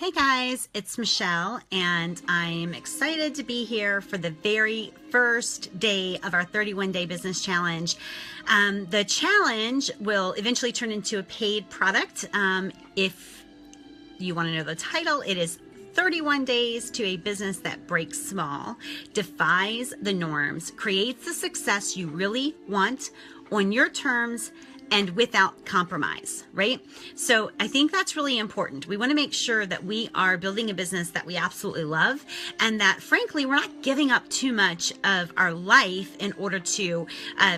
Hey guys, it's Michelle, and I'm excited to be here for the very first day of our 31-day business challenge. The challenge will eventually turn into a paid product. If you want to know the title, it is 31 Days to a Business That Breaks Small, Defies the Norms, Creates the Success You Really Want on Your Terms, and without compromise, right? So I think that's really important. We want to make sure that we are building a business that we absolutely love, and that frankly, we're not giving up too much of our life in order to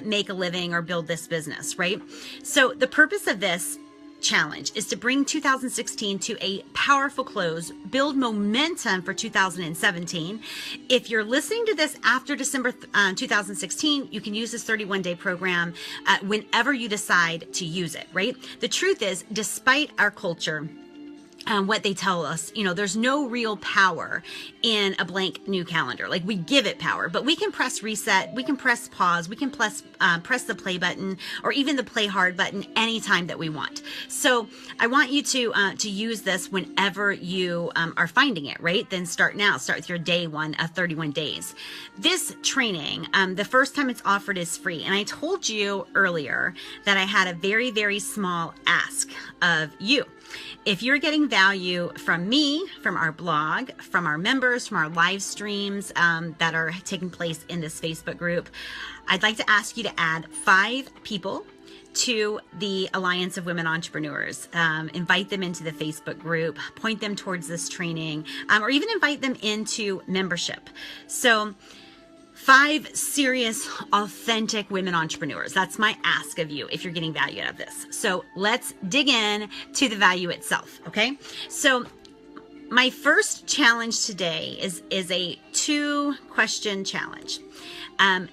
make a living or build this business, right? So the purpose of this challenge is to bring 2016 to a powerful close, build momentum for 2017. If you're listening to this after December 2016, you can use this 31-day program whenever you decide to use it, right? The truth is, despite our culture, what they tell us, there's no real power in a blank new calendar. Like, we give it power, but we can press reset, we can press pause, we can press the play button or even the play hard button anytime that we want. So I want you to use this whenever you are finding it, right? Then start now. Start with your day one of 31 days. This training, the first time it's offered is free. And I told you earlier that I had a very, very small ask of you. If you're getting value from me, from our blog, from our members, from our live streams that are taking place in this Facebook group, I'd like to ask you to add 5 people to the Alliance of Women Entrepreneurs. Invite them into the Facebook group, point them towards this training, or even invite them into membership. So 5 serious, authentic women entrepreneurs. That's my ask of you if you're getting value out of this. So let's dig in to the value itself, okay? So my first challenge today is a 2-question challenge.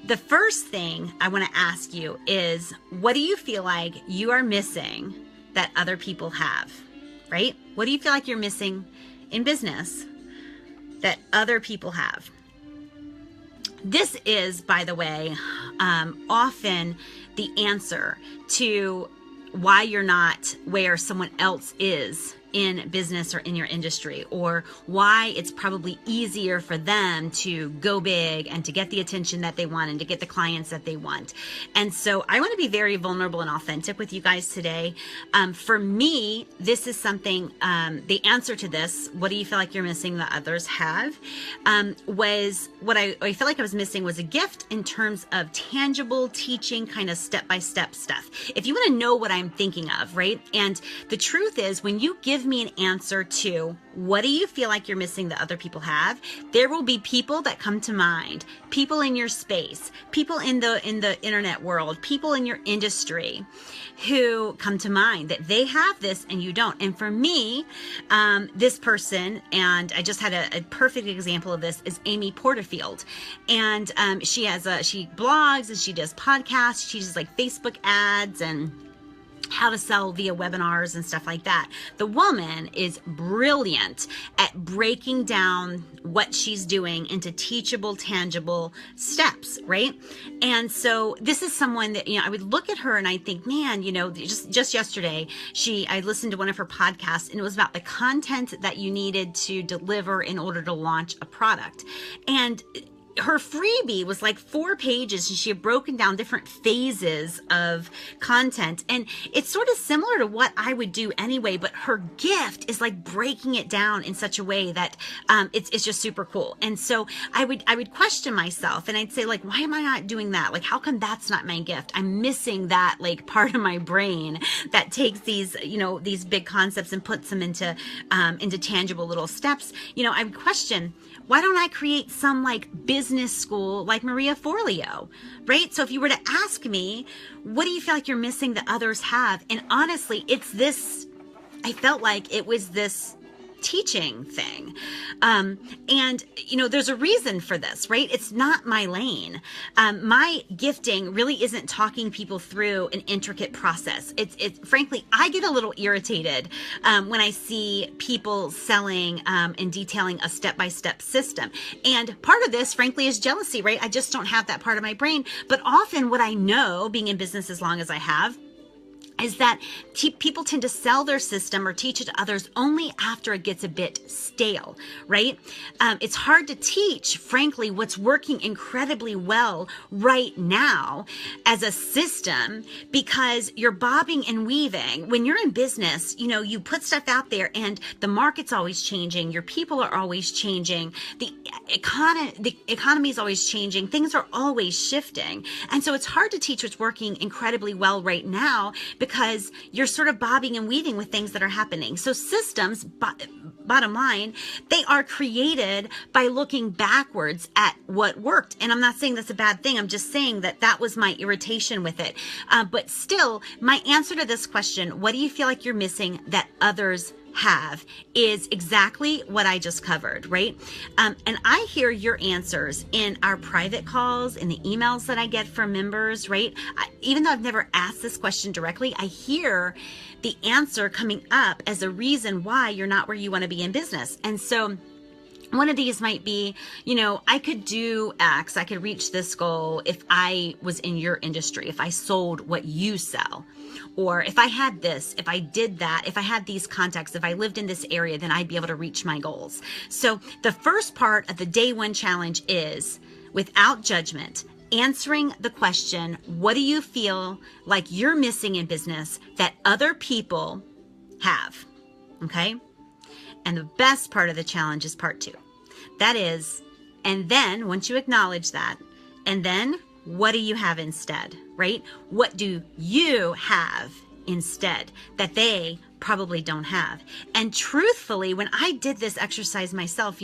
The first thing I want to ask you is, what do you feel like you are missing that other people have, right? What do you feel like you're missing in business that other people have? This is, by the way, often the answer to why you're not where someone else is in business or in your industry, or why it's probably easier for them to go big and to get the attention that they want and to get the clients that they want. And so I want to be very vulnerable and authentic with you guys today. For me, this is something, the answer to this, what do you feel like you're missing that others have, was what I felt like I was missing was a gift in terms of tangible teaching, kind of step-by-step stuff. If you want to know what I'm thinking of, right? And the truth is, when you give me an answer to what do you feel like you're missing that other people have, there will be people that come to mind, people in your space, people in the internet world, people in your industry who come to mind that they have this and you don't. And for me, this person, and I just had a perfect example of this, is Amy Porterfield. And she blogs and she does podcasts, she does like Facebook ads and how to sell via webinars and stuff like that. The woman is brilliant at breaking down what she's doing into teachable, tangible steps, right? And so this is someone that, I would look at her and I think, man, just yesterday, I listened to one of her podcasts and it was about the content that you needed to deliver in order to launch a product. And her freebie was like 4 pages, and she had broken down different phases of content. And it's sort of similar to what I would do anyway, but her gift is like breaking it down in such a way that it's just super cool. And so I would question myself and I'd say, like, why am I not doing that? Like, how come that's not my gift? I'm missing that like part of my brain that takes these, these big concepts and puts them into tangible little steps. I would question, why don't I create some like business school like Maria Forleo, right? So if you were to ask me, what do you feel like you're missing that others have? And honestly, it's this, I felt like it was this teaching thing. And there's a reason for this, right? It's not my lane. My gifting really isn't talking people through an intricate process. It's frankly, I get a little irritated when I see people selling and detailing a step-by-step system. And part of this, frankly, is jealousy, right? I just don't have that part of my brain. But often what I know, being in business as long as I have, is that people tend to sell their system or teach it to others only after it gets a bit stale, right? It's hard to teach, frankly, what's working incredibly well right now as a system because you're bobbing and weaving. When you're in business, you put stuff out there and the market's always changing. Your people are always changing. The economy is always changing. Things are always shifting. And so it's hard to teach what's working incredibly well right now because you're sort of bobbing and weaving with things that are happening. So systems, bottom line, they are created by looking backwards at what worked. And I'm not saying that's a bad thing. I'm just saying that was my irritation with it. But still, my answer to this question, what do you feel like you're missing that others have, is exactly what I just covered, right? And I hear your answers in our private calls, in the emails that I get from members, right? Even though I've never asked this question directly, I hear the answer coming up as a reason why you're not where you want to be in business. And so one of these might be, I could do X, I could reach this goal if I was in your industry, if I sold what you sell. Or if I had this, if I did that, if I had these contacts, if I lived in this area, then I'd be able to reach my goals. So the first part of the day one challenge is, without judgment, answering the question, what do you feel like you're missing in business that other people have? Okay? And the best part of the challenge is part 2. That is, and then once you acknowledge that, and then what do you have instead, right? What do you have instead that they probably don't have? And truthfully, when I did this exercise myself,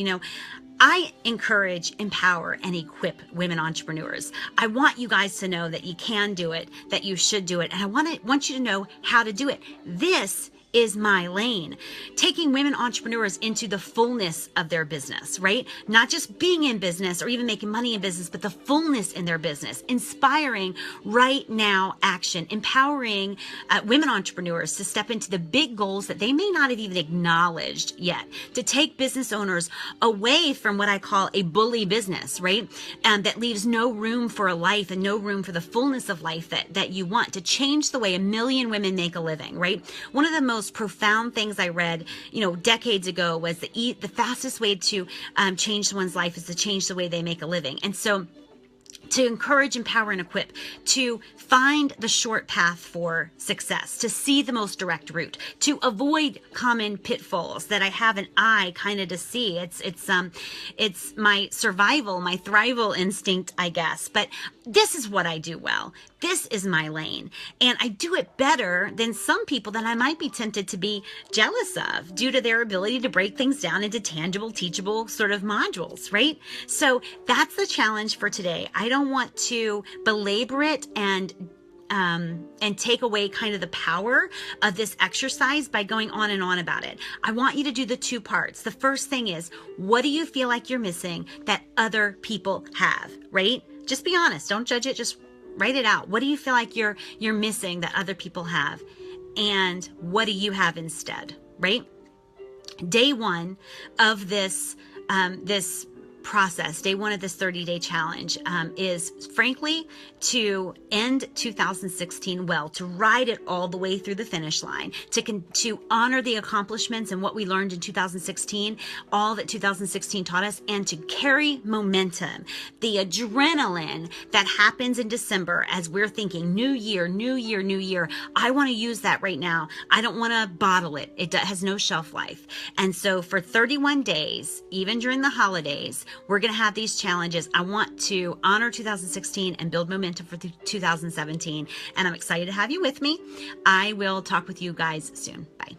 I encourage, empower, and equip women entrepreneurs. I want you guys to know that you can do it, that you should do it, and I want you to know how to do it. This is my lane. Taking women entrepreneurs into the fullness of their business, right? Not just being in business or even making money in business, but the fullness in their business. Inspiring right now action, empowering women entrepreneurs to step into the big goals that they may not have even acknowledged yet, to take business owners away from what I call a bully business, right? That leaves no room for a life and no room for the fullness of life that you want, to change the way 1 million women make a living, right? One of the most profound things I read, decades ago was the fastest way to change someone's life is to change the way they make a living. And so to encourage, empower, and equip, to find the short path for success, to see the most direct route, to avoid common pitfalls that I have an eye kind of to see. It's my survival, my thrival instinct, I guess. But this is what I do well. This is my lane. And I do it better than some people that I might be tempted to be jealous of due to their ability to break things down into tangible, teachable sort of modules, right? So that's the challenge for today. I don't want to belabor it and take away kind of the power of this exercise by going on and on about it. I want you to do the 2 parts. The first thing is, what do you feel like you're missing that other people have, right? Just be honest. Don't judge it. Just write it out. What do you feel like you're missing that other people have? And what do you have instead, right? Day 1 of this process, day 1 of this 30-day challenge is frankly to end 2016 well, to ride it all the way through the finish line, to honor the accomplishments and what we learned in 2016, all that 2016 taught us, and to carry momentum, the adrenaline that happens in December as we're thinking new year, new year, new year. I want to use that right now. I don't want to bottle it. It has no shelf life. And so for 31 days, even during the holidays, we're going to have these challenges. I want to honor 2016 and build momentum for 2017. And I'm excited to have you with me. I will talk with you guys soon. Bye.